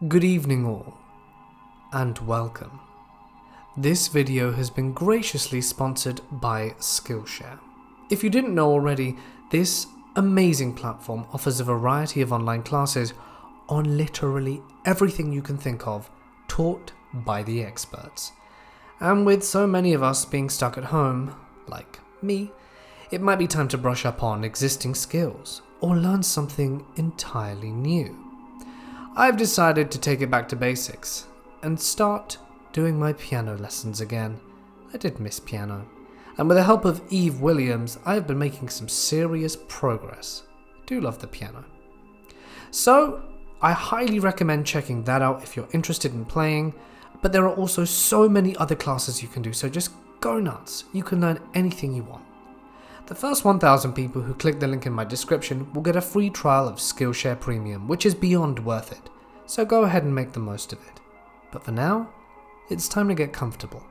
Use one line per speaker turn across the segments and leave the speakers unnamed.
Good evening all, and welcome. This video has been graciously sponsored by Skillshare. If you didn't know already, this amazing platform offers a variety of online classes on literally everything you can think of, taught by the experts. And with so many of us being stuck at home, like me, it might be time to brush up on existing skills or learn something entirely new. I've decided to take it back to basics and start doing my piano lessons again. I did miss piano, and with the help of Eve Williams, I have been making some serious progress. I do love the piano. So, I highly recommend checking that out if you're interested in playing, but there are also so many other classes you can do, so just go nuts. You can learn anything you want. The first 1,000 people who click the link in my description will get a free trial of Skillshare Premium, which is beyond worth it, so go ahead and make the most of it. But for now, it's time to get comfortable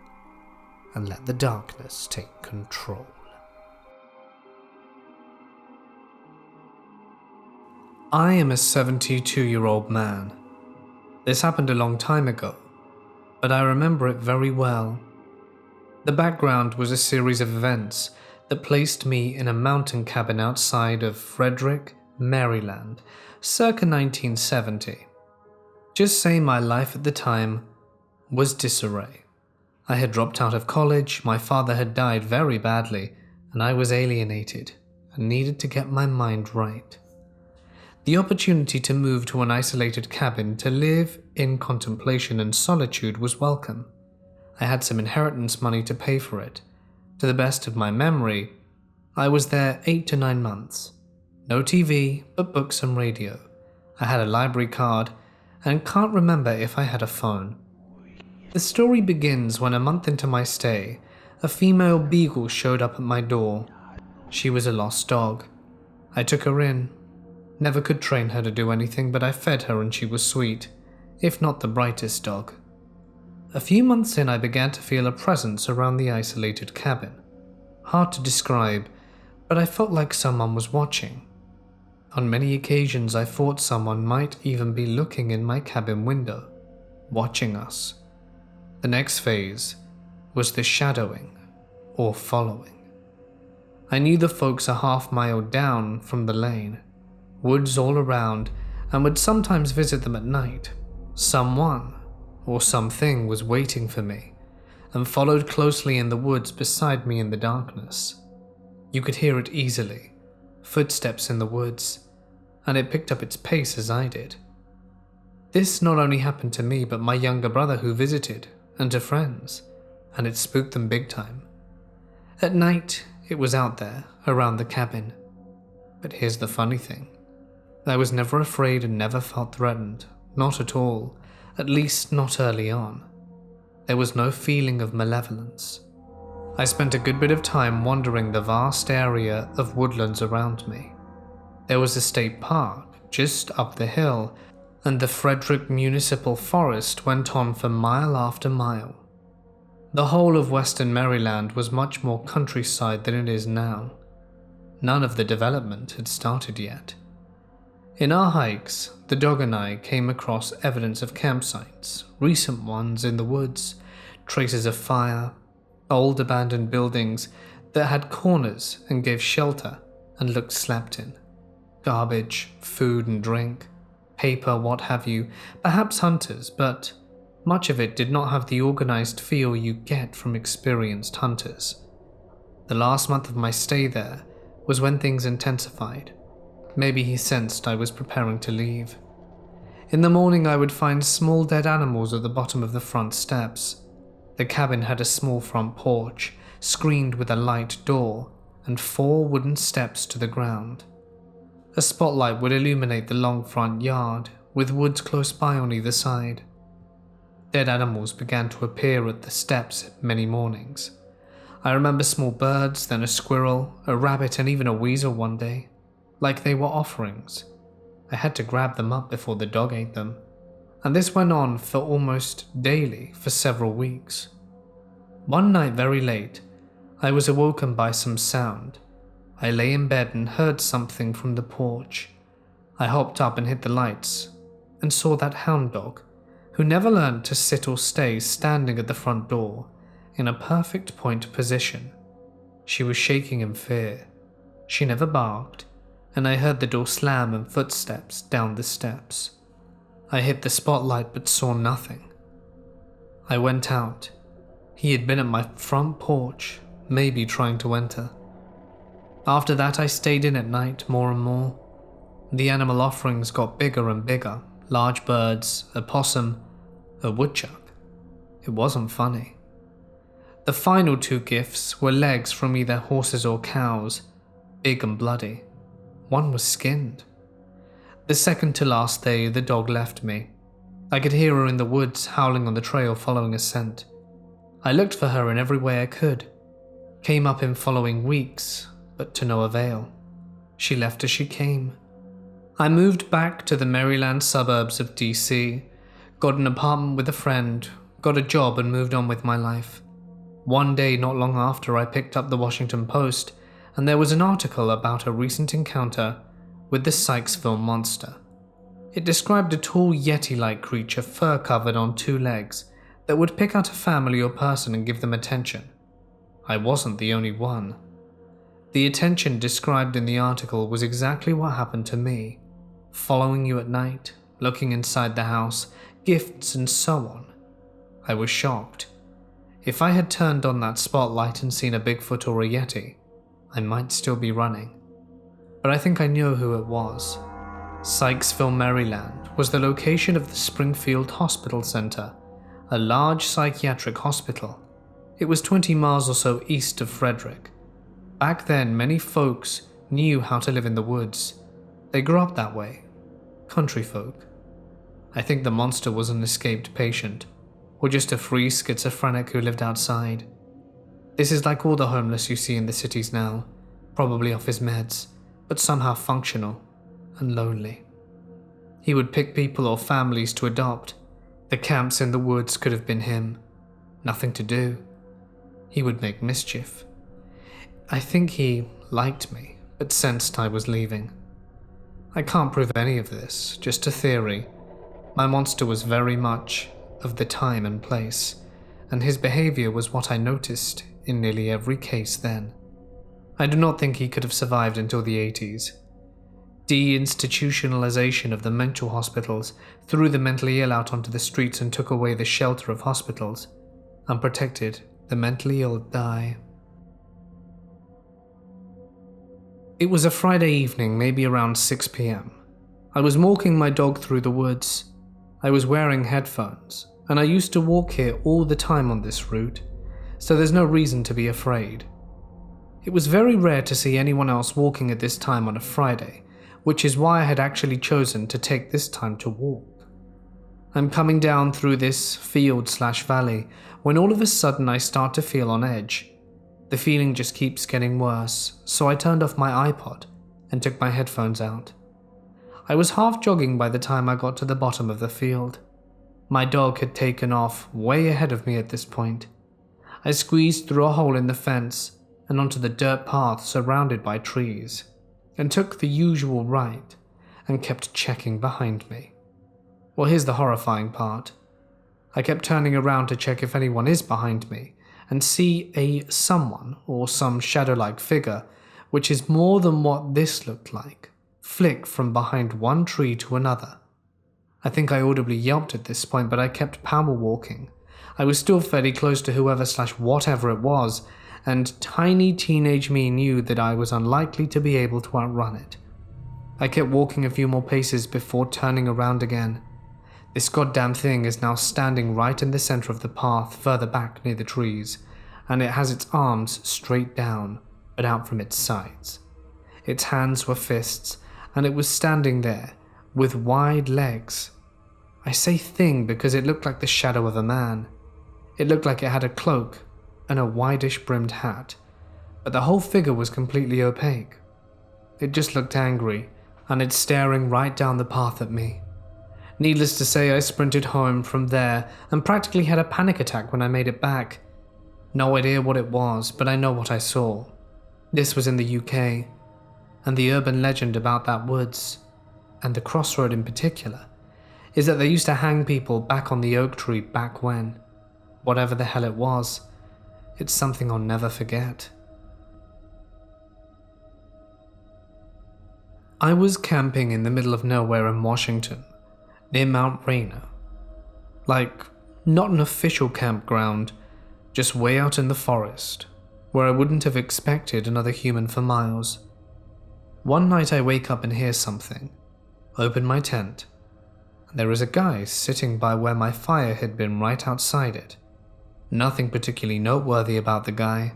and let the darkness take control. I am a 72-year-old man. This happened a long time ago, but I remember it very well. The background was a series of events that placed me in a mountain cabin outside of Frederick, Maryland, circa 1970. Just say my life at the time was disarray. I had dropped out of college, my father had died very badly, and I was alienated and needed to get my mind right. The opportunity to move to an isolated cabin to live in contemplation and solitude was welcome. I had some inheritance money to pay for it. To the best of my memory, I was there 8 to 9 months. No TV, but books and radio. I had a library card, and can't remember if I had a phone. The story begins when a month into my stay, a female beagle showed up at my door. She was a lost dog. I took her in. Never could train her to do anything, but I fed her and she was sweet, if not the brightest dog. A few months in, I began to feel a presence around the isolated cabin. Hard to describe, but I felt like someone was watching. On many occasions, I thought someone might even be looking in my cabin window, watching us. The next phase was the shadowing, or following. I knew the folks a half-mile down from the lane, woods all around, and would sometimes visit them at night. Someone or something was waiting for me, and followed closely in the woods beside me in the darkness. You could hear it easily, footsteps in the woods, and it picked up its pace as I did. This not only happened to me, but my younger brother who visited, and to friends, and it spooked them big time. At night, it was out there, around the cabin. But here's the funny thing. I was never afraid and never felt threatened, not at all. At least not early on. There was no feeling of malevolence. I spent a good bit of time wandering the vast area of woodlands around me. There was a state park just up the hill, and the Frederick Municipal Forest went on for mile after mile. The whole of western Maryland was much more countryside than it is now. None of the development had started yet. In our hikes, the dog and I came across evidence of campsites, recent ones in the woods, traces of fire, old abandoned buildings that had corners and gave shelter and looked slept in, garbage, food and drink, paper, what have you, perhaps hunters, but much of it did not have the organized feel you get from experienced hunters. The last month of my stay there was when things intensified. Maybe he sensed I was preparing to leave. In the morning, I would find small dead animals at the bottom of the front steps. The cabin had a small front porch, screened with a light door, and 4 wooden steps to the ground. A spotlight would illuminate the long front yard, with woods close by on either side. Dead animals began to appear at the steps many mornings. I remember small birds, then a squirrel, a rabbit, and even a weasel one day. Like they were offerings. I had to grab them up before the dog ate them, and this went on for almost daily for several weeks. One night very late, I was awoken by some sound. I lay in bed and heard something from the porch. I hopped up and hit the lights, and saw that hound dog, who never learned to sit or stay, standing at the front door in a perfect point position. She was shaking in fear. She never barked, and I heard the door slam and footsteps down the steps. I hit the spotlight but saw nothing. I went out. He had been at my front porch, maybe trying to enter. After that, I stayed in at night more and more. The animal offerings got bigger and bigger. Large birds, a possum, a woodchuck. It wasn't funny. The final 2 gifts were legs from either horses or cows, big and bloody. One was skinned. The second to last day, the dog left me. I could hear her in the woods, howling on the trail following a scent. I looked for her in every way I could. Came up in following weeks, but to no avail. She left as she came. I moved back to the Maryland suburbs of DC, got an apartment with a friend, got a job and moved on with my life. One day not long after, I picked up the Washington Post, and there was an article about a recent encounter with the Sykesville monster. It described a tall Yeti-like creature, fur-covered on 2 legs, that would pick out a family or person and give them attention. I wasn't the only one. The attention described in the article was exactly what happened to me. Following you at night, looking inside the house, gifts and so on. I was shocked. If I had turned on that spotlight and seen a Bigfoot or a Yeti, I might still be running. But I think I knew who it was. Sykesville, Maryland was the location of the Springfield Hospital Center, a large psychiatric hospital. It was 20 miles or so east of Frederick. Back then, many folks knew how to live in the woods. They grew up that way. Country folk. I think the monster was an escaped patient, or just a free schizophrenic who lived outside. This is like all the homeless you see in the cities now, probably off his meds, but somehow functional and lonely. He would pick people or families to adopt. The camps in the woods could have been him. Nothing to do. He would make mischief. I think he liked me, but sensed I was leaving. I can't prove any of this, just a theory. My monster was very much of the time and place, and his behavior was what I noticed in nearly every case then. I do not think he could have survived until the 80s. Deinstitutionalization of the mental hospitals threw the mentally ill out onto the streets and took away the shelter of hospitals. Unprotected, the mentally ill die. It was a Friday evening, maybe around 6 p.m. I was walking my dog through the woods. I was wearing headphones, and I used to walk here all the time on this route, so there's no reason to be afraid. It was very rare to see anyone else walking at this time on a Friday, which is why I had actually chosen to take this time to walk. I'm coming down through this field/valley when all of a sudden I start to feel on edge. The feeling just keeps getting worse, so I turned off my iPod and took my headphones out. I was half jogging by the time I got to the bottom of the field. My dog had taken off way ahead of me at this point. I squeezed through a hole in the fence and onto the dirt path surrounded by trees, and took the usual right and kept checking behind me. Well, here's the horrifying part. I kept turning around to check if anyone is behind me and see a someone or some shadow-like figure, which is more than what this looked like, flick from behind one tree to another. I think I audibly yelped at this point, but I kept power walking. I was still fairly close to whoever/whatever it was, and tiny teenage me knew that I was unlikely to be able to outrun it. I kept walking a few more paces before turning around again. This goddamn thing is now standing right in the center of the path further back near the trees, and it has its arms straight down, but out from its sides. Its hands were fists, and it was standing there, with wide legs. I say thing because it looked like the shadow of a man. It looked like it had a cloak and a wideish-brimmed hat, but the whole figure was completely opaque. It just looked angry, and it's staring right down the path at me. Needless to say, I sprinted home from there and practically had a panic attack when I made it back. No idea what it was, but I know what I saw. This was in the UK, and the urban legend about that woods, and the crossroad in particular, is that they used to hang people back on the oak tree back when. Whatever the hell it was, it's something I'll never forget. I was camping in the middle of nowhere in Washington, near Mount Rainier. Like, not an official campground, just way out in the forest, where I wouldn't have expected another human for miles. One night I wake up and hear something, open my tent, and there is a guy sitting by where my fire had been right outside it. Nothing particularly noteworthy about the guy,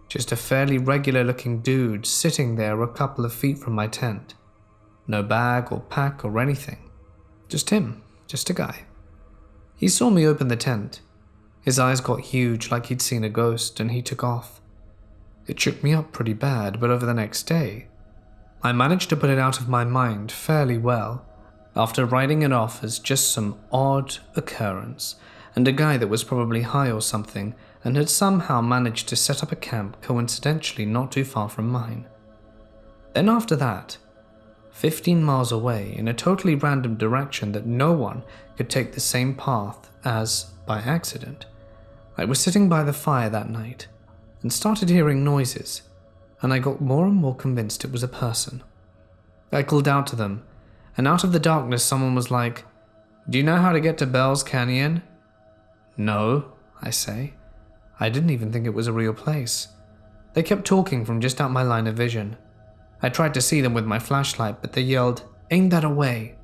just a fairly regular looking dude sitting there a couple of feet from my tent. No bag or pack or anything, just him, just a guy. He saw me open the tent. His eyes got huge like he'd seen a ghost, and he took off. It shook me up pretty bad, but over the next day, I managed to put it out of my mind fairly well, after writing it off as just some odd occurrence, and a guy that was probably high or something, and had somehow managed to set up a camp coincidentally not too far from mine. Then after that, 15 miles away in a totally random direction that no one could take the same path as by accident, I was sitting by the fire that night and started hearing noises, and I got more and more convinced it was a person. I called out to them, and out of the darkness someone was like, "Do you know how to get to Bell's Canyon?" "No," I say. I didn't even think it was a real place. They kept talking from just out my line of vision. I tried to see them with my flashlight, but they yelled, "Aim that away,"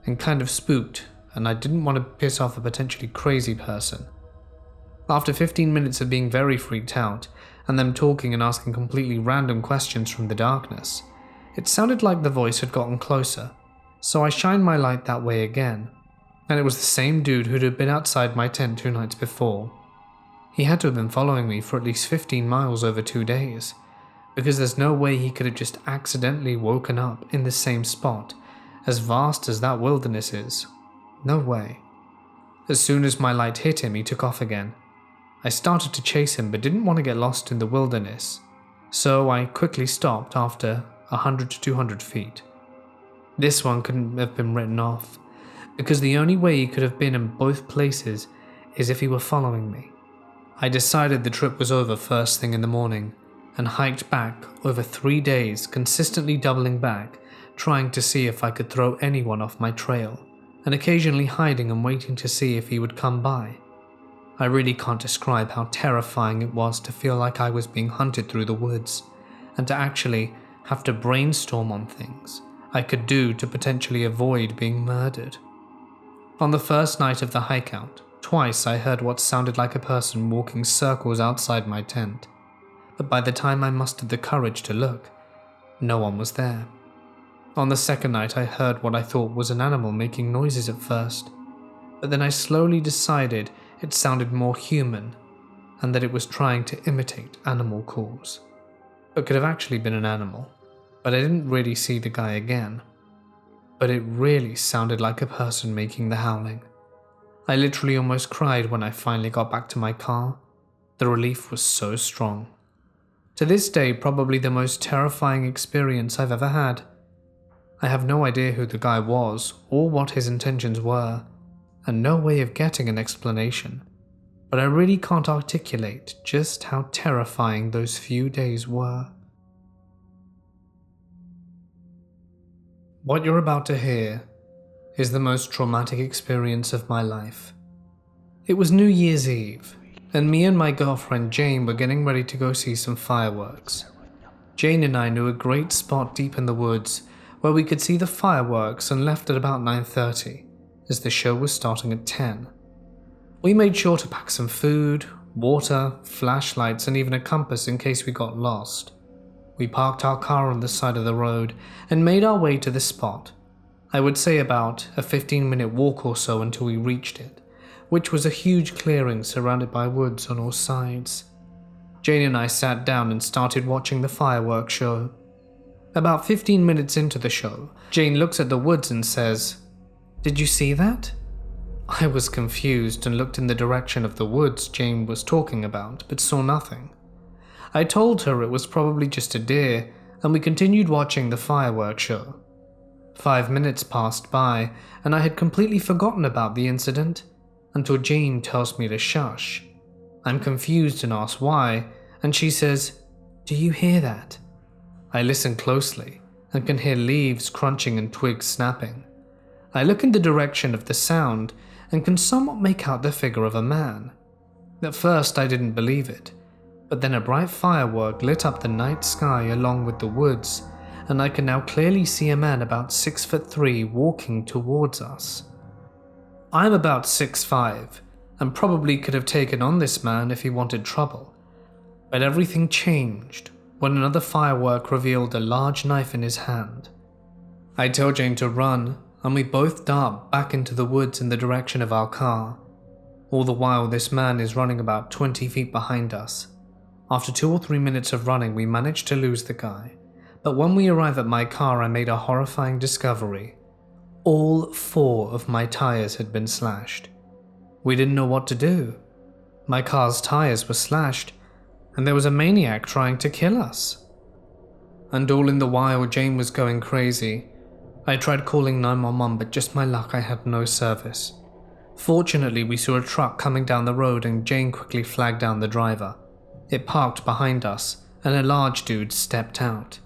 and kind of spooked, and I didn't want to piss off a potentially crazy person. After 15 minutes of being very freaked out, and them talking and asking completely random questions from the darkness, it sounded like the voice had gotten closer, so I shined my light that way again, and it was the same dude who'd have been outside my tent 2 nights before. He had to have been following me for at least 15 miles over 2 days, because there's no way he could have just accidentally woken up in the same spot, as vast as that wilderness is. No way. As soon as my light hit him, he took off again. I started to chase him but didn't want to get lost in the wilderness, so I quickly stopped after 100 to 200 feet. This one couldn't have been written off, because the only way he could have been in both places is if he were following me. I decided the trip was over first thing in the morning, and hiked back over 3 days, consistently doubling back, trying to see if I could throw anyone off my trail, and occasionally hiding and waiting to see if he would come by. I really can't describe how terrifying it was to feel like I was being hunted through the woods, and to actually have to brainstorm on things I could do to potentially avoid being murdered. On the first night of the hike out, twice I heard what sounded like a person walking circles outside my tent, but by the time I mustered the courage to look, no one was there. On the second night I heard what I thought was an animal making noises at first, but then I slowly decided it sounded more human, and that it was trying to imitate animal calls. It could have actually been an animal, but I didn't really see the guy again. But it really sounded like a person making the howling. I literally almost cried when I finally got back to my car. The relief was so strong. To this day, probably the most terrifying experience I've ever had. I have no idea who the guy was or what his intentions were, and no way of getting an explanation, but I really can't articulate just how terrifying those few days were. What you're about to hear is the most traumatic experience of my life. It was New Year's Eve, and me and my girlfriend Jane were getting ready to go see some fireworks. Jane and I knew a great spot deep in the woods where we could see the fireworks and left at about 9:30, as the show was starting at 10. We made sure to pack some food, water, flashlights, and even a compass in case we got lost. We parked our car on the side of the road and made our way to the spot. I would say about a 15-minute walk or so until we reached it, which was a huge clearing surrounded by woods on all sides. Jane and I sat down and started watching the fireworks show. About 15 minutes into the show, Jane looks at the woods and says, "Did you see that?" I was confused and looked in the direction of the woods Jane was talking about, but saw nothing. I told her it was probably just a deer, and we continued watching the fireworks show. 5 minutes passed by, and I had completely forgotten about the incident until Jane tells me to shush. I'm confused and ask why, and she says, "Do you hear that?" I listen closely and can hear leaves crunching and twigs snapping. I look in the direction of the sound and can somewhat make out the figure of a man. At first I didn't believe it, but then a bright firework lit up the night sky along with the woods, and I can now clearly see a man about 6'3" walking towards us. I'm about 6'5", and probably could have taken on this man if he wanted trouble, but everything changed when another firework revealed a large knife in his hand. I tell Jane to run, and we both dart back into the woods in the direction of our car. All the while, this man is running about 20 feet behind us. After 2 or 3 minutes of running, we managed to lose the guy, but when we arrive at my car, I made a horrifying discovery. All 4 of my tires had been slashed. We didn't know what to do. My car's tires were slashed, and there was a maniac trying to kill us. And all in the while, Jane was going crazy. I tried calling 911, but just my luck, I had no service. Fortunately, we saw a truck coming down the road and Jane quickly flagged down the driver. It parked behind us, and a large dude stepped out.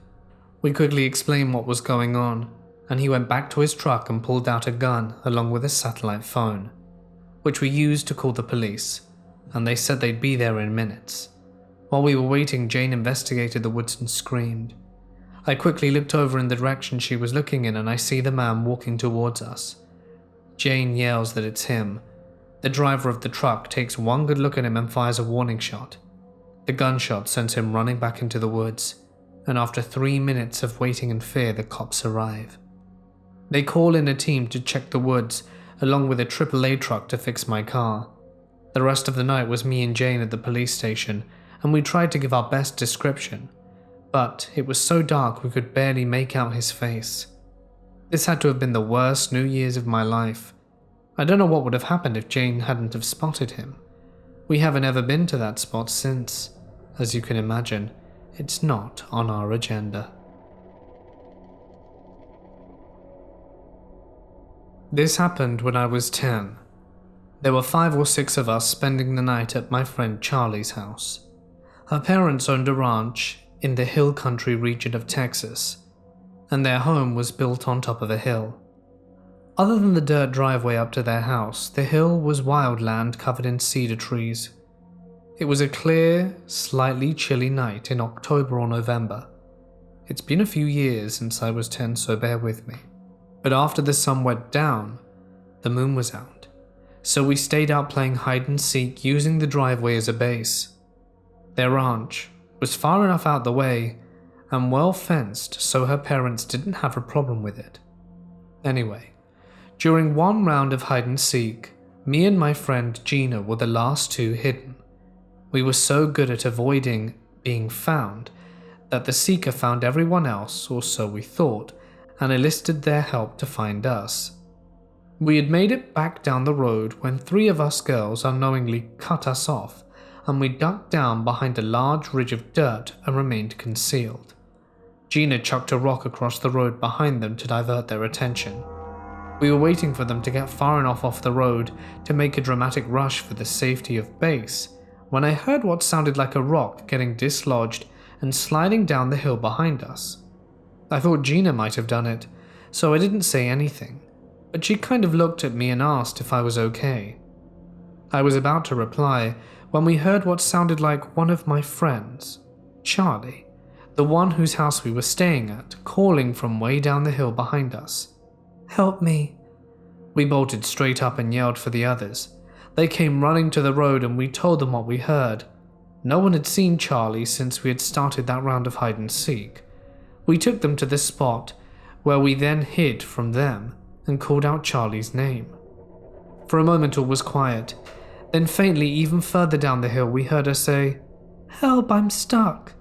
We quickly explained what was going on, and he went back to his truck and pulled out a gun along with a satellite phone, which we used to call the police, and they said they'd be there in minutes. While we were waiting, Jane investigated the woods and screamed. I quickly looked over in the direction she was looking in, and I see the man walking towards us. Jane yells that it's him. The driver of the truck takes one good look at him and fires a warning shot. The gunshot sends him running back into the woods, and after 3 minutes of waiting in fear, the cops arrive. They call in a team to check the woods, along with a AAA truck to fix my car. The rest of the night was me and Jane at the police station, and we tried to give our best description, but it was so dark we could barely make out his face. This had to have been the worst New Year's of my life. I don't know what would have happened if Jane hadn't have spotted him. We haven't ever been to that spot since. As you can imagine, it's not on our agenda. This happened when I was 10. There were 5 or 6 of us spending the night at my friend Charlie's house. Her parents owned a ranch in the hill country region of Texas, and their home was built on top of a hill. Other than the dirt driveway up to their house, the hill was wild land covered in cedar trees. It was a clear, slightly chilly night in October or November. It's been a few years since I was 10, so bear with me. But after the sun went down, the moon was out, so we stayed out playing hide and seek using the driveway as a base. Their ranch was far enough out the way and well fenced, so her parents didn't have a problem with it. Anyway, during one round of hide and seek, me and my friend Gina were the last 2 hidden. We were so good at avoiding being found that the seeker found everyone else, or so we thought, and enlisted their help to find us. We had made it back down the road when 3 of us girls unknowingly cut us off, and we ducked down behind a large ridge of dirt and remained concealed. Gina chucked a rock across the road behind them to divert their attention. We were waiting for them to get far enough off the road to make a dramatic rush for the safety of base, when I heard what sounded like a rock getting dislodged and sliding down the hill behind us. I thought Gina might have done it, so I didn't say anything, but she kind of looked at me and asked if I was okay. I was about to reply when we heard what sounded like one of my friends, Charlie, the one whose house we were staying at, calling from way down the hill behind us. "Help me." We bolted straight up and yelled for the others. They came running to the road and we told them what we heard. No one had seen Charlie since we had started that round of hide and seek. We took them to the spot where we then hid from them and called out Charlie's name. For a moment all was quiet. Then faintly, even further down the hill, we heard her say, "Help, I'm stuck."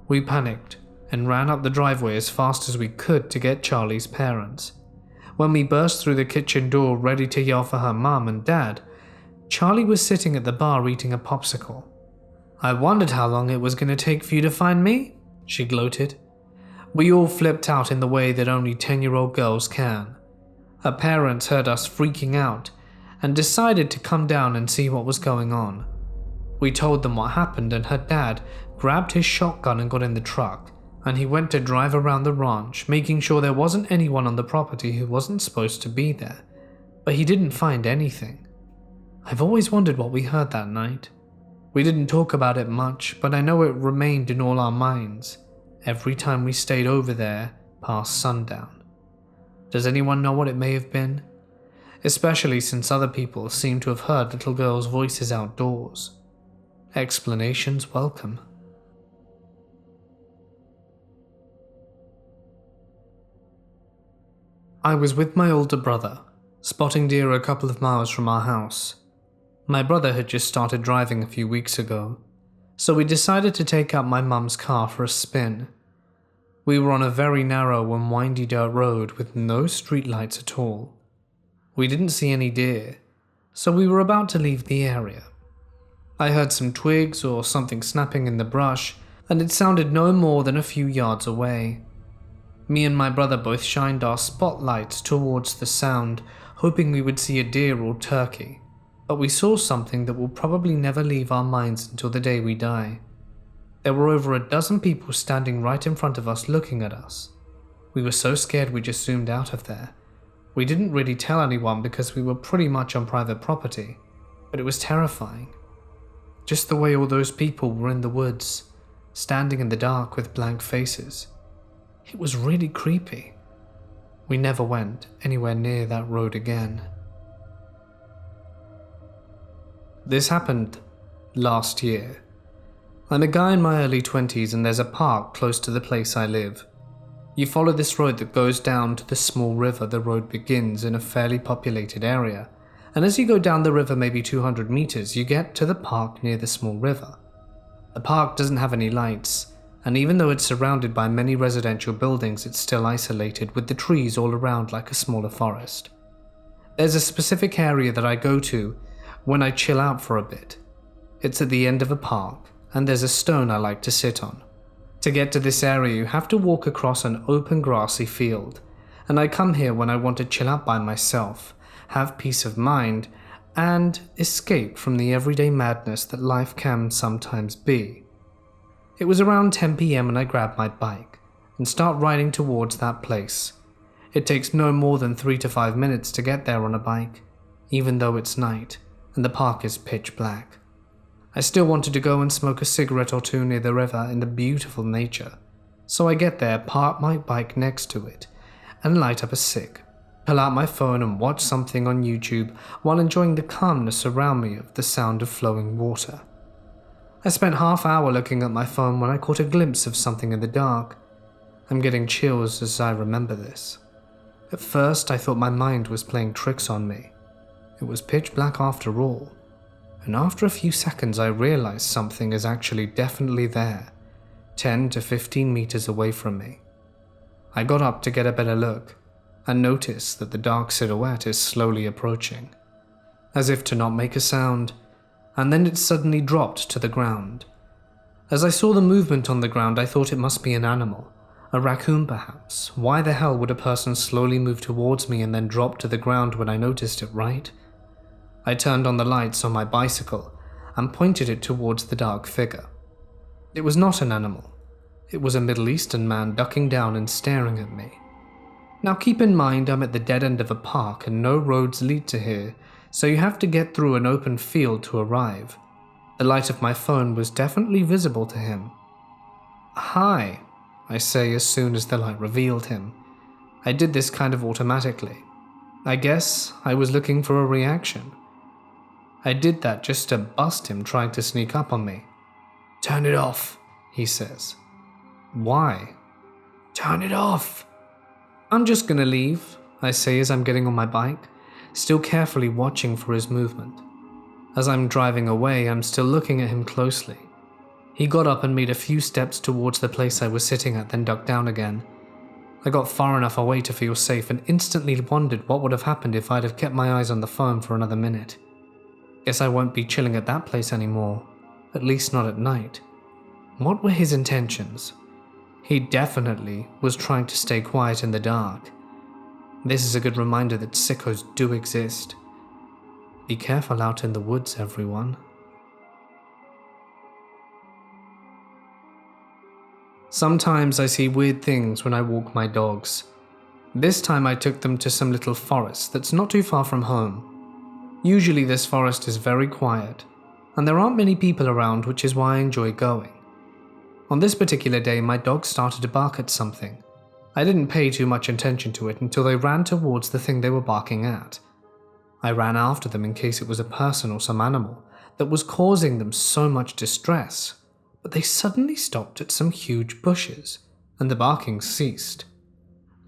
We panicked and ran up the driveway as fast as we could to get Charlie's parents. When we burst through the kitchen door ready to yell for her mum and dad, Charlie was sitting at the bar eating a popsicle. "I wondered how long it was going to take for you to find me," she gloated. We all flipped out in the way that only 10-year-old girls can. Her parents heard us freaking out and decided to come down and see what was going on. We told them what happened, and her dad grabbed his shotgun and got in the truck, and he went to drive around the ranch, making sure there wasn't anyone on the property who wasn't supposed to be there, but he didn't find anything. I've always wondered what we heard that night. We didn't talk about it much, but I know it remained in all our minds every time we stayed over there past sundown. Does anyone know what it may have been? Especially since other people seem to have heard little girls' voices outdoors. Explanations welcome. I was with my older brother, spotting deer a couple of miles from our house. My brother had just started driving a few weeks ago, so we decided to take out my mum's car for a spin. We were on a very narrow and windy dirt road with no streetlights at all. We didn't see any deer, so we were about to leave the area. I heard some twigs or something snapping in the brush, and it sounded no more than a few yards away. Me and my brother both shined our spotlights towards the sound, hoping we would see a deer or turkey, but we saw something that will probably never leave our minds until the day we die. There were over a dozen people standing right in front of us looking at us. We were so scared we just zoomed out of there. We didn't really tell anyone because we were pretty much on private property, but it was terrifying. Just the way all those people were in the woods, standing in the dark with blank faces. It was really creepy. We never went anywhere near that road again. This happened last year. I'm a guy in my early 20s and there's a park close to the place I live. You follow this road that goes down to the small river the road begins in a fairly populated area, and as you go down the river maybe 200 meters, you get to the park near the small river. The park doesn't have any lights, and even though it's surrounded by many residential buildings, it's still isolated with the trees all around like a smaller forest. There's a specific area that I go to when I chill out for a bit. It's at the end of a park, and there's a stone I like to sit on. To get to this area, you have to walk across an open grassy field, and I come here when I want to chill out by myself, have peace of mind, and escape from the everyday madness that life can sometimes be. It was around 10 p.m. and I grabbed my bike and start riding towards that place. It takes no more than 3 to 5 minutes to get there on a bike, even though it's night and the park is pitch black. I still wanted to go and smoke a cigarette or two near the river in the beautiful nature, so I get there, park my bike next to it, and light up a cig, pull out my phone and watch something on YouTube while enjoying the calmness around me of the sound of flowing water. I spent half hour looking at my phone when I caught a glimpse of something in the dark. I'm getting chills as I remember this. At first I thought my mind was playing tricks on me. It was pitch black after all, and after a few seconds I realized something is actually definitely there, 10 to 15 meters away from me. I got up to get a better look, and noticed that the dark silhouette is slowly approaching, as if to not make a sound, and then it suddenly dropped to the ground. As I saw the movement on the ground, I thought it must be an animal, a raccoon perhaps. Why the hell would a person slowly move towards me and then drop to the ground when I noticed it, right? I turned on the lights on my bicycle and pointed it towards the dark figure. It was not an animal. It was a Middle Eastern man ducking down and staring at me. Now keep in mind I'm at the dead end of a park and no roads lead to here, so you have to get through an open field to arrive. The light of my phone was definitely visible to him. "Hi," I say as soon as the light revealed him. I did this kind of automatically. I guess I was looking for a reaction. I did that just to bust him trying to sneak up on me. "Turn it off," he says. "Why?" "Turn it off." "I'm just gonna leave," I say as I'm getting on my bike, still carefully watching for his movement. As I'm driving away, I'm still looking at him closely. He got up and made a few steps towards the place I was sitting at, then ducked down again. I got far enough away to feel safe and instantly wondered what would have happened if I'd have kept my eyes on the phone for another minute. Guess I won't be chilling at that place anymore, at least not at night. What were his intentions? He definitely was trying to stay quiet in the dark. This is a good reminder that sickos do exist. Be careful out in the woods, everyone. Sometimes I see weird things when I walk my dogs. This time I took them to some little forest that's not too far from home. Usually this forest is very quiet, and there aren't many people around, which is why I enjoy going. On this particular day, my dogs started to bark at something. I didn't pay too much attention to it until they ran towards the thing they were barking at. I ran after them in case it was a person or some animal that was causing them so much distress, but they suddenly stopped at some huge bushes, and the barking ceased.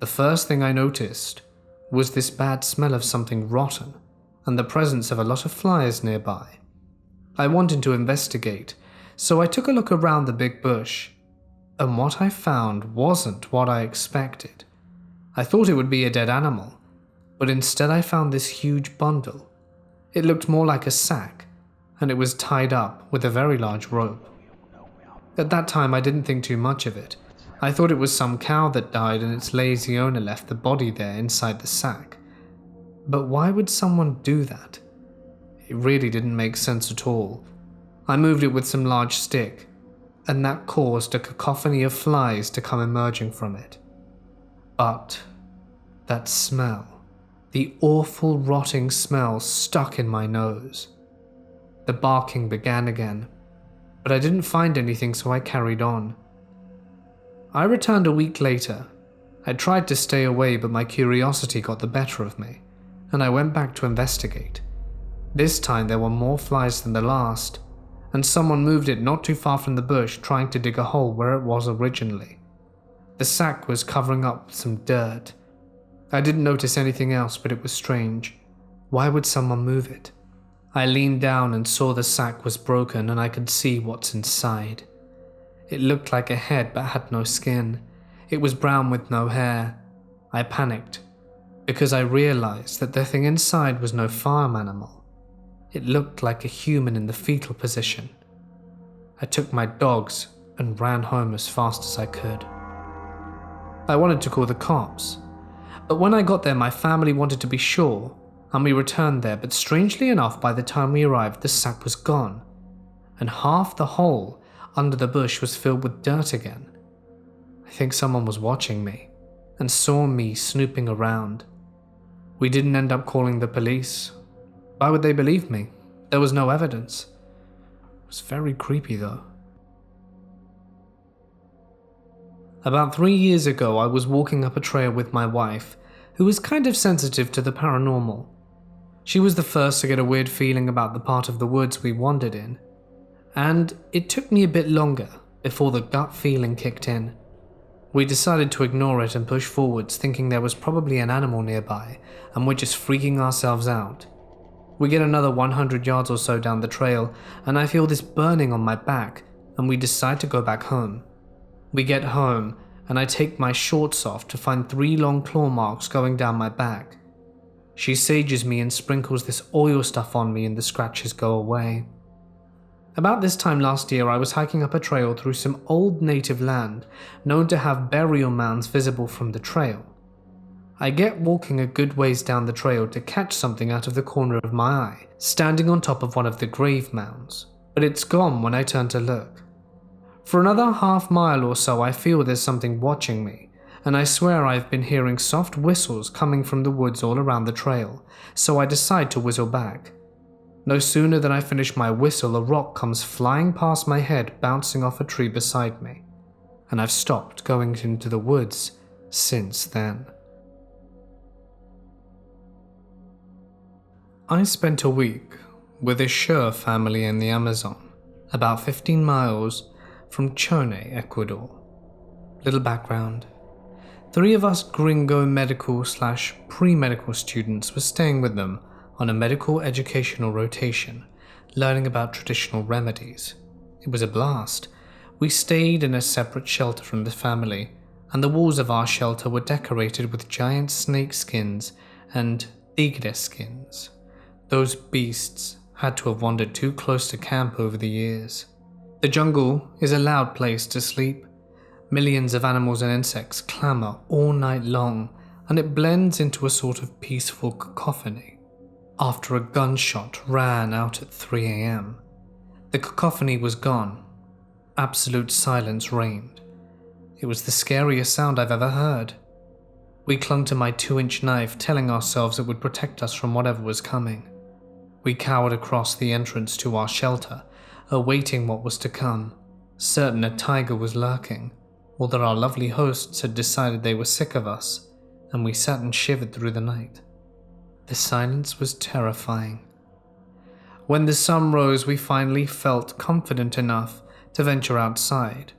The first thing I noticed was this bad smell of something rotten and the presence of a lot of flies nearby. I wanted to investigate, so I took a look around the big bush, and what I found wasn't what I expected. I thought it would be a dead animal, but instead I found this huge bundle. It looked more like a sack, and it was tied up with a very large rope. At that time I didn't think too much of it. I thought it was some cow that died and its lazy owner left the body there inside the sack. But why would someone do that? It really didn't make sense at all. I moved it with some large stick, and that caused a cacophony of flies to come emerging from it. But that smell, the awful rotting smell, stuck in my nose. The barking began again, but I didn't find anything, so I carried on. I returned a week later. I tried to stay away, but my curiosity got the better of me, and I went back to investigate. This time there were more flies than the last, and someone moved it not too far from the bush, trying to dig a hole where it was originally. The sack was covering up with some dirt. I didn't notice anything else, but it was strange. Why would someone move it? I leaned down and saw the sack was broken, and I could see what's inside. It looked like a head but had no skin. It was brown with no hair. I panicked, because I realized that the thing inside was no farm animal. It looked like a human in the fetal position. I took my dogs and ran home as fast as I could. I wanted to call the cops, but when I got there my family wanted to be sure, and we returned there, but strangely enough by the time we arrived the sack was gone, and half the hole under the bush was filled with dirt again. I think someone was watching me and saw me snooping around. We didn't end up calling the police. Why would they believe me? There was no evidence. It was very creepy though. About 3 years ago, I was walking up a trail with my wife, who was kind of sensitive to the paranormal. She was the first to get a weird feeling about the part of the woods we wandered in, and it took me a bit longer before the gut feeling kicked in. We decided to ignore it and push forwards, thinking there was probably an animal nearby, and we're just freaking ourselves out. We get another 100 yards or so down the trail, and I feel this burning on my back, and we decide to go back home. We get home, and I take my shorts off to find 3 long claw marks going down my back. She sages me and sprinkles this oil stuff on me, and the scratches go away. About this time last year, I was hiking up a trail through some old native land, known to have burial mounds visible from the trail. I get walking a good ways down the trail to catch something out of the corner of my eye, standing on top of one of the grave mounds, but it's gone when I turn to look. For another half mile or so, I feel there's something watching me, and I swear I've been hearing soft whistles coming from the woods all around the trail, so I decide to whistle back. No sooner than I finish my whistle, a rock comes flying past my head, bouncing off a tree beside me, and I've stopped going into the woods since then. I spent a week with a Sher family in the Amazon, about 15 miles from Chone, Ecuador. Little background. 3 of us gringo medical/pre-medical students were staying with them on a medical educational rotation, learning about traditional remedies. It was a blast. We stayed in a separate shelter from the family, and the walls of our shelter were decorated with giant snake skins and tigre skins. Those beasts had to have wandered too close to camp over the years. The jungle is a loud place to sleep. Millions of animals and insects clamour all night long, and it blends into a sort of peaceful cacophony. After a gunshot rang out at 3 a.m., the cacophony was gone. Absolute silence reigned. It was the scariest sound I've ever heard. We clung to my 2-inch knife, telling ourselves it would protect us from whatever was coming. We cowered across the entrance to our shelter, awaiting what was to come, certain a tiger was lurking, or that our lovely hosts had decided they were sick of us, and we sat and shivered through the night. The silence was terrifying. When the sun rose, we finally felt confident enough to venture outside.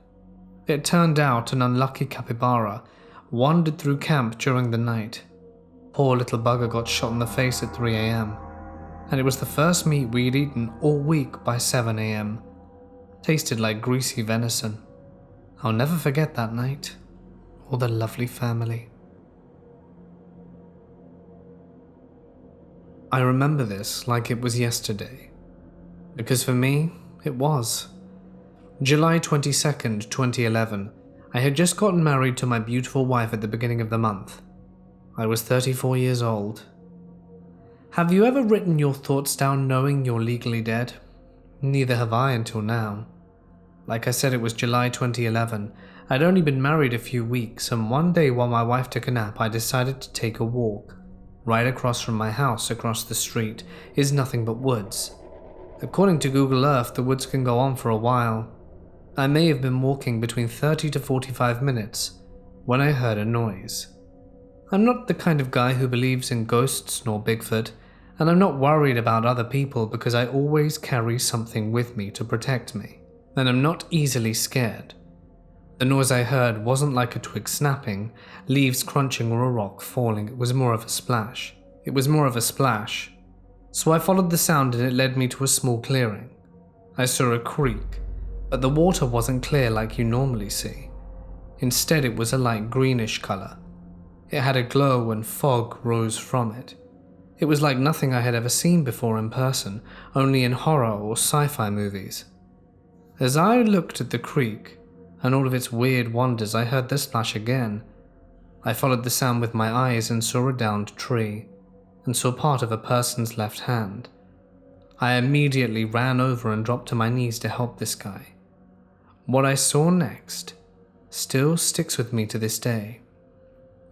It turned out an unlucky capybara wandered through camp during the night. Poor little bugger got shot in the face at 3 a.m, and it was the first meat we'd eaten all week by 7 a.m. Tasted like greasy venison. I'll never forget that night, or the lovely family. I remember this like it was yesterday, because for me, it was. July 22nd, 2011, I had just gotten married to my beautiful wife at the beginning of the month. I was 34 years old. Have you ever written your thoughts down knowing you're legally dead? Neither have I until now. Like I said, it was July 2011. I'd only been married a few weeks, and one day while my wife took a nap, I decided to take a walk. Right across from my house, across the street, is nothing but woods. According to Google Earth, the woods can go on for a while. I may have been walking between 30 to 45 minutes when I heard a noise. I'm not the kind of guy who believes in ghosts nor Bigfoot, and I'm not worried about other people because I always carry something with me to protect me, and I'm not easily scared. The noise I heard wasn't like a twig snapping, leaves crunching, or a rock falling. It was more of a splash. So I followed the sound and it led me to a small clearing. I saw a creek, but the water wasn't clear like you normally see. Instead, it was a light greenish color. It had a glow and fog rose from it. It was like nothing I had ever seen before in person, only in horror or sci-fi movies. As I looked at the creek and all of its weird wonders, I heard the splash again. I followed the sound with my eyes and saw a downed tree, and saw part of a person's left hand. I immediately ran over and dropped to my knees to help this guy. What I saw next still sticks with me to this day.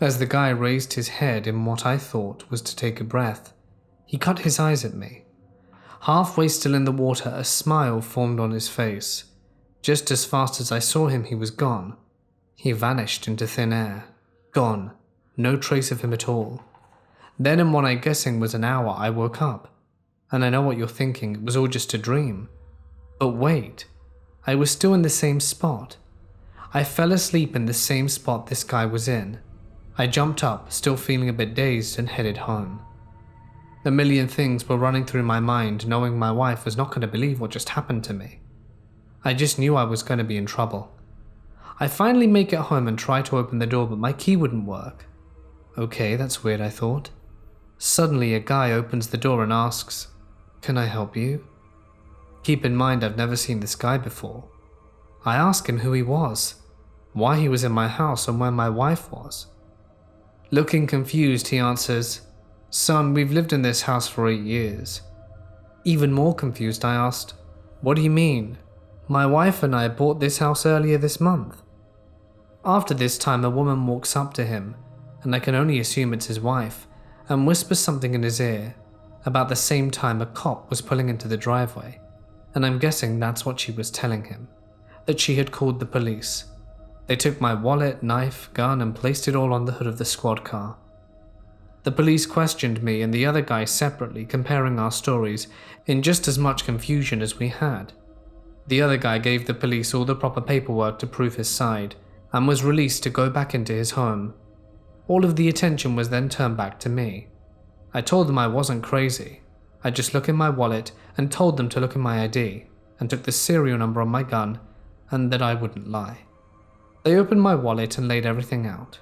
As the guy raised his head in what I thought was to take a breath, he cut his eyes at me. Halfway still in the water, a smile formed on his face. Just as fast as I saw him, he was gone. He vanished into thin air. Gone. No trace of him at all. Then in what I'm guessing was an hour, I woke up. And I know what you're thinking, it was all just a dream. But wait, I was still in the same spot. I fell asleep in the same spot this guy was in. I jumped up, still feeling a bit dazed, and headed home. A million things were running through my mind, knowing my wife was not going to believe what just happened to me. I just knew I was going to be in trouble. I finally make it home and try to open the door, but my key wouldn't work. Okay, that's weird, I thought. Suddenly, a guy opens the door and asks, "Can I help you?" Keep in mind, I've never seen this guy before. I ask him who he was, why he was in my house, and where my wife was. Looking confused, he answers, "Son, we've lived in this house for 8 years. Even more confused, I asked, "What do you mean? My wife and I bought this house earlier this month." After this time, a woman walks up to him, and I can only assume it's his wife, and whispers something in his ear. About the same time, a cop was pulling into the driveway, and I'm guessing that's what she was telling him, that she had called the police. They took my wallet, knife, gun, and placed it all on the hood of the squad car. The police questioned me and the other guy separately, comparing our stories in just as much confusion as we had. The other guy gave the police all the proper paperwork to prove his side, and was released to go back into his home. All of the attention was then turned back to me. I told them I wasn't crazy. I just looked in my wallet and told them to look in my ID, and took the serial number on my gun, and that I wouldn't lie. They opened my wallet and laid everything out.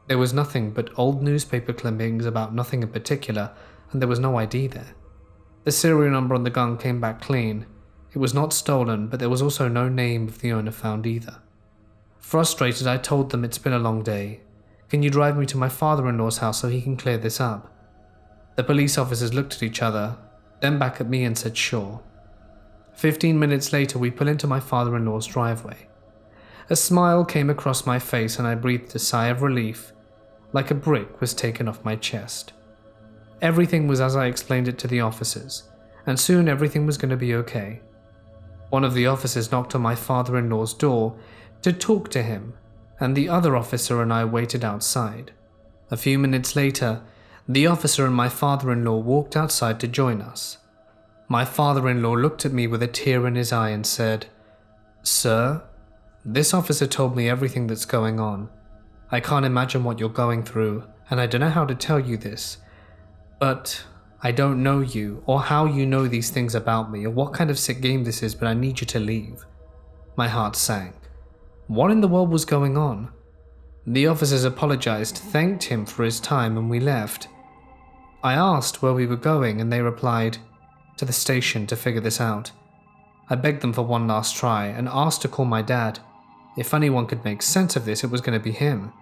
There was nothing but old newspaper clippings about nothing in particular, and there was no ID there. The serial number on the gun came back clean. It was not stolen, but there was also no name of the owner found either. Frustrated, I told them it's been a long day. Can you drive me to my father-in-law's house so he can clear this up? The police officers looked at each other, then back at me and said sure. 15 minutes later, we pull into my father-in-law's driveway. A smile came across my face and I breathed a sigh of relief, like a brick was taken off my chest. Everything was as I explained it to the officers, and soon everything was going to be okay. One of the officers knocked on my father-in-law's door to talk to him, and the other officer and I waited outside. A few minutes later, the officer and my father-in-law walked outside to join us. My father-in-law looked at me with a tear in his eye and said, "Sir, this officer told me everything that's going on. I can't imagine what you're going through, and I don't know how to tell you this, but I don't know you or how you know these things about me or what kind of sick game this is, but I need you to leave." My heart sank. What in the world was going on? The officers apologized, thanked him for his time, and we left. I asked where we were going, and they replied, "To the station to figure this out." I begged them for one last try and asked to call my dad. If anyone could make sense of this, it was going to be him.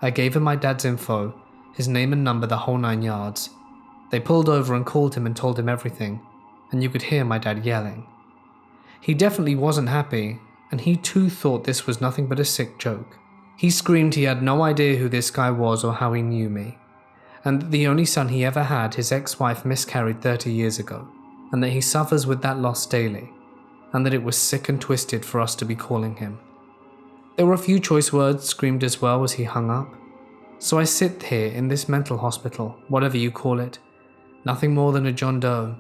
I gave him my dad's info, his name and number, the whole 9 yards. They pulled over and called him and told him everything, and you could hear my dad yelling. He definitely wasn't happy, and he too thought this was nothing but a sick joke. He screamed he had no idea who this guy was or how he knew me, and that the only son he ever had, his ex-wife, miscarried 30 years ago, and that he suffers with that loss daily, and that it was sick and twisted for us to be calling him. There were a few choice words screamed as well as he hung up. So I sit here in this mental hospital, whatever you call it, nothing more than a John Doe.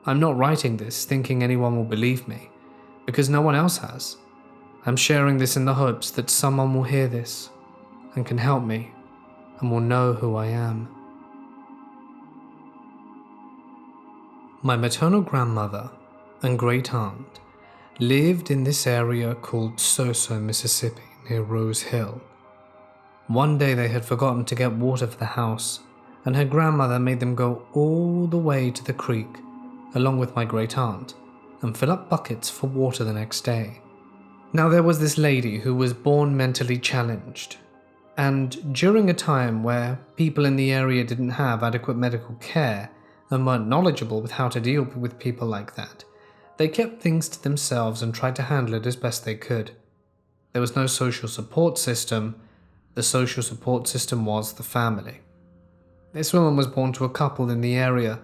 I'm not writing this thinking anyone will believe me, because no one else has. I'm sharing this in the hopes that someone will hear this and can help me and will know who I am. My maternal grandmother and great aunt lived in this area called Soso, Mississippi, near Rose Hill. One day they had forgotten to get water for the house, and her grandmother made them go all the way to the creek, along with my great aunt, and fill up buckets for water the next day. Now there was this lady who was born mentally challenged, and during a time where people in the area didn't have adequate medical care and weren't knowledgeable with how to deal with people like that, they kept things to themselves and tried to handle it as best they could. There was no social support system. The social support system was the family. This woman was born to a couple in the area,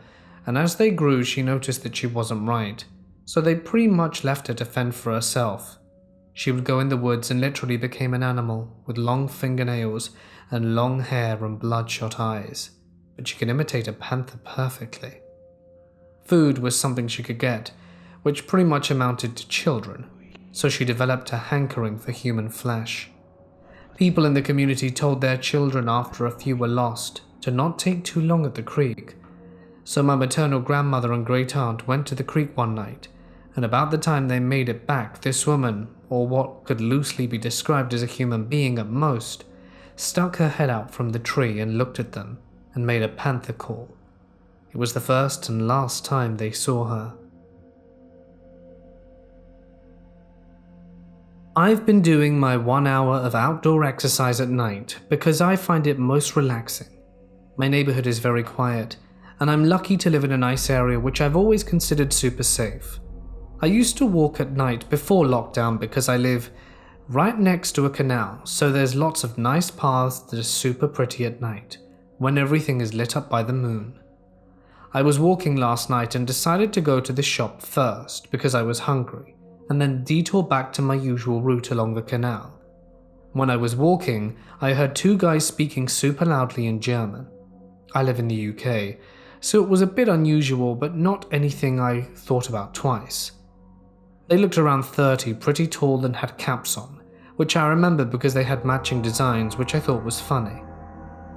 and as they grew she noticed that she wasn't right, so they pretty much left her to fend for herself. She would go in the woods and literally became an animal with long fingernails and long hair and bloodshot eyes, but she could imitate a panther perfectly. Food was something she could get, which pretty much amounted to children, so she developed a hankering for human flesh. People in the community told their children after a few were lost to not take too long at the creek, so my maternal grandmother and great aunt went to the creek one night, and about the time they made it back, this woman, or what could loosely be described as a human being at most, stuck her head out from the tree and looked at them and made a panther call. It was the first and last time they saw her. I've been doing my 1 hour of outdoor exercise at night because I find it most relaxing. My neighborhood is very quiet, and I'm lucky to live in a nice area which I've always considered super safe. I used to walk at night before lockdown because I live right next to a canal, so there's lots of nice paths that are super pretty at night, when everything is lit up by the moon. I was walking last night and decided to go to the shop first because I was hungry, and then detour back to my usual route along the canal. When I was walking, I heard two guys speaking super loudly in German. I live in the UK, so it was a bit unusual, but not anything I thought about twice. They looked around 30, pretty tall, and had caps on, which I remember because they had matching designs, which I thought was funny.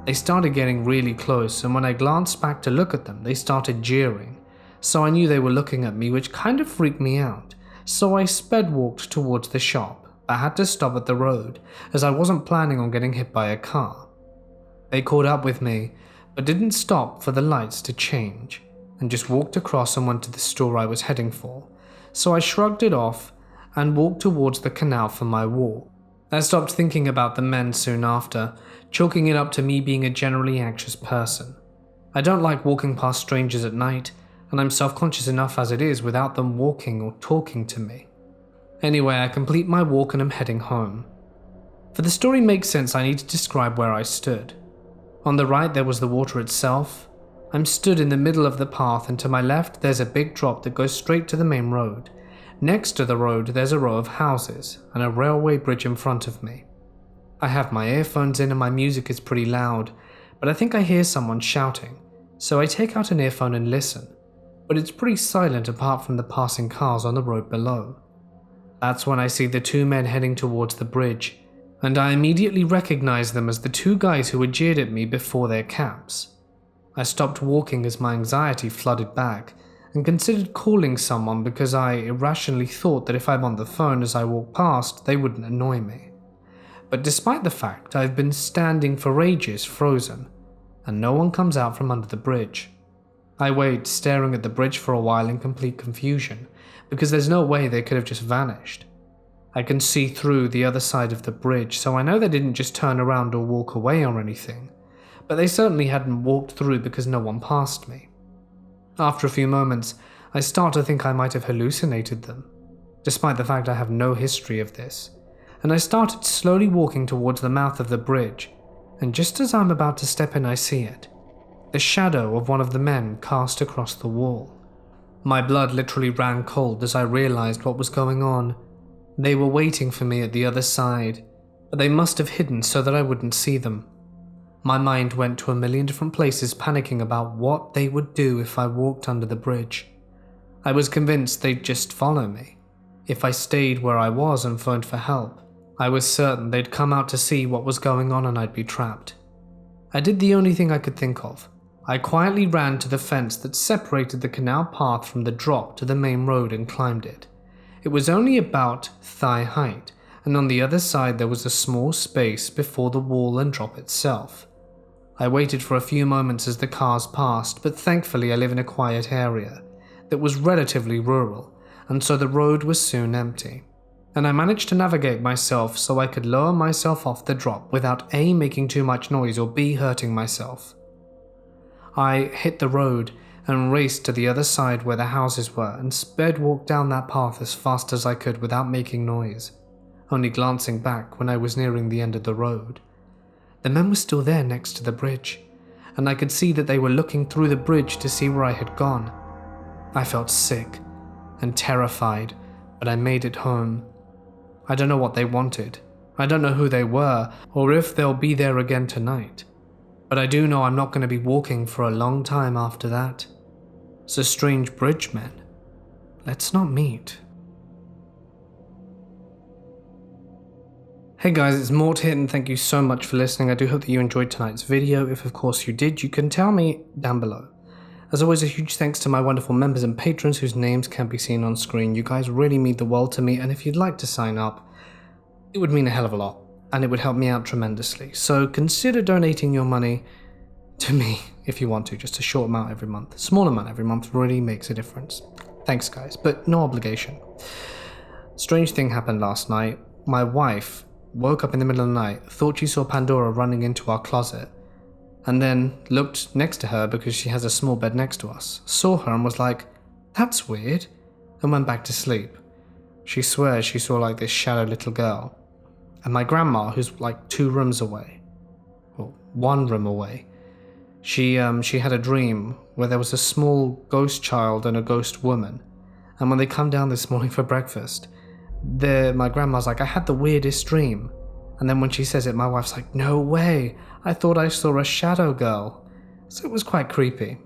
They started getting really close, and when I glanced back to look at them, they started jeering, so I knew they were looking at me, which kind of freaked me out. So I sped walked towards the shop, but had to stop at the road, as I wasn't planning on getting hit by a car. They caught up with me, but didn't stop for the lights to change, and just walked across and went to the store I was heading for, so I shrugged it off and walked towards the canal for my walk. I stopped thinking about the men soon after, chalking it up to me being a generally anxious person. I don't like walking past strangers at night, and I'm self-conscious enough as it is without them walking or talking to me. Anyway, I complete my walk and am heading home. For the story makes sense, I need to describe where I stood. On the right there was the water itself. I'm stood in the middle of the path, and to my left there's a big drop that goes straight to the main road. Next to the road there's a row of houses and a railway bridge in front of me. I have my earphones in and my music is pretty loud, but I think I hear someone shouting, so I take out an earphone and listen, but it's pretty silent apart from the passing cars on the road below. That's when I see the two men heading towards the bridge, and I immediately recognize them as the two guys who had jeered at me before their camps. I stopped walking as my anxiety flooded back, and considered calling someone because I irrationally thought that if I'm on the phone as I walk past, they wouldn't annoy me. But despite the fact I've been standing for ages frozen, and no one comes out from under the bridge. I wait, staring at the bridge for a while in complete confusion, because there's no way they could have just vanished. I can see through the other side of the bridge, so I know they didn't just turn around or walk away or anything, but they certainly hadn't walked through because no one passed me. After a few moments, I start to think I might have hallucinated them, despite the fact I have no history of this, and I started slowly walking towards the mouth of the bridge, and just as I'm about to step in I see it, the shadow of one of the men cast across the wall. My blood literally ran cold as I realized what was going on. They were waiting for me at the other side, but they must have hidden so that I wouldn't see them. My mind went to a million different places, panicking about what they would do if I walked under the bridge. I was convinced they'd just follow me. If I stayed where I was and phoned for help, I was certain they'd come out to see what was going on and I'd be trapped. I did the only thing I could think of. I quietly ran to the fence that separated the canal path from the drop to the main road and climbed it. It was only about thigh height, and on the other side there was a small space before the wall and drop itself. I waited for a few moments as the cars passed, but thankfully I live in a quiet area that was relatively rural, and so the road was soon empty. And I managed to navigate myself so I could lower myself off the drop without A, making too much noise, or B, hurting myself. I hit the road and raced to the other side where the houses were and sped walked down that path as fast as I could without making noise, only glancing back when I was nearing the end of the road. The men were still there next to the bridge, and I could see that they were looking through the bridge to see where I had gone. I felt sick and terrified, but I made it home. I don't know what they wanted. I don't know who they were, or if they'll be there again tonight. But I do know I'm not going to be walking for a long time after that. So strange bridge men, let's not meet. Hey guys, it's Mort here and thank you so much for listening. I do hope that you enjoyed tonight's video. If of course you did, you can tell me down below. As always, a huge thanks to my wonderful members and patrons whose names can be seen on screen. You guys really mean the world to me, and if you'd like to sign up, it would mean a hell of a lot, and it would help me out tremendously. So consider donating your money to me if you want to, just a short amount every month. Small amount every month really makes a difference. Thanks guys, but no obligation. Strange thing happened last night. My wife woke up in the middle of the night, thought she saw Pandora running into our closet, and then looked next to her because she has a small bed next to us, saw her and was like, "That's weird," and went back to sleep. She swears she saw like this shadow little girl. And my grandma, who's like 2 rooms away, well, 1 room away, she had a dream where there was a small ghost child and a ghost woman. And when they come down this morning for breakfast, my grandma's like, "I had the weirdest dream." And then when she says it, my wife's like, "No way, I thought I saw a shadow girl." So it was quite creepy.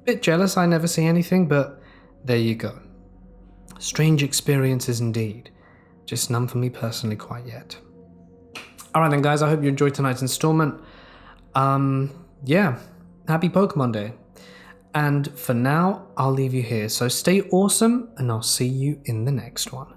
Bit jealous I never see anything, but there you go. Strange experiences indeed. Just none for me personally quite yet. Alright then guys, I hope you enjoyed tonight's installment. Yeah, happy Pokemon Day. And for now, I'll leave you here. So stay awesome, and I'll see you in the next one.